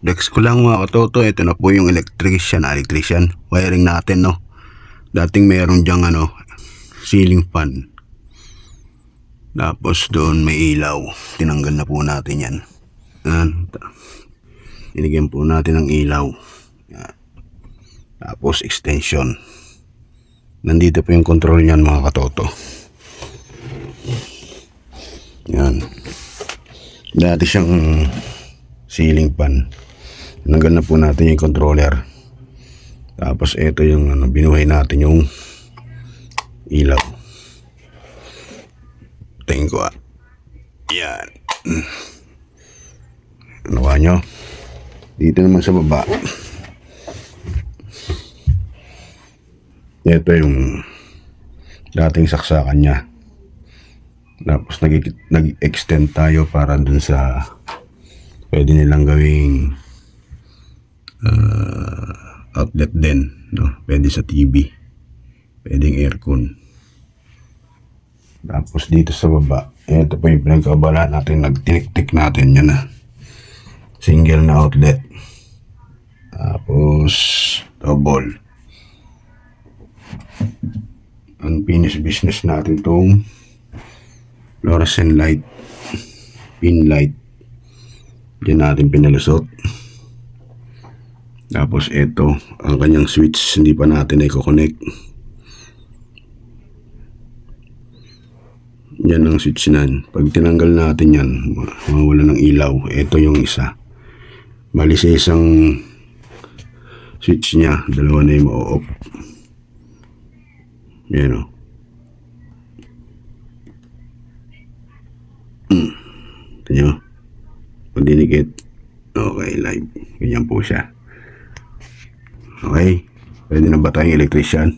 Dex ko lang mga katoto, ito na po yung electrician. Wiring natin, no. Dating meron dyang ceiling fan. Tapos doon may ilaw. Tinanggal na po natin yan. Yan. Inigyan po natin ng ilaw. Yan. Tapos extension. Nandito po yung control niyan mga katoto. Yan. Dati siyang ceiling fan. Tinanggal na po natin yung controller. Tapos ito yung binuhay natin yung ilaw. Tingin ko yan. Ano ka nyo? Dito naman sa baba. Ito yung dating saksakan niya. Tapos nag-extend tayo para dun sa pwede nilang gawing outlet din, no? Pwede sa TV, pwedeng aircon. Tapos dito sa baba, ito po yung pinagkabala natin, nagtinik-tik natin yan na single na outlet. Tapos double. Unfinished business natin tong fluorescent light, pin light. Diyan natin pinalusot. Tapos ito, ang kanyang switch, hindi pa natin i-connect. Yan ang switch nan. Pag tinanggal natin yan, mawawala ng ilaw. Ito yung isa. Bali sa isang switch niya, dalawa na yung ma-off. Yan o. Ito nyo. Pag dinikit, okay, live. Ganyan po siya. Okay, pwede na ba tayong electrician?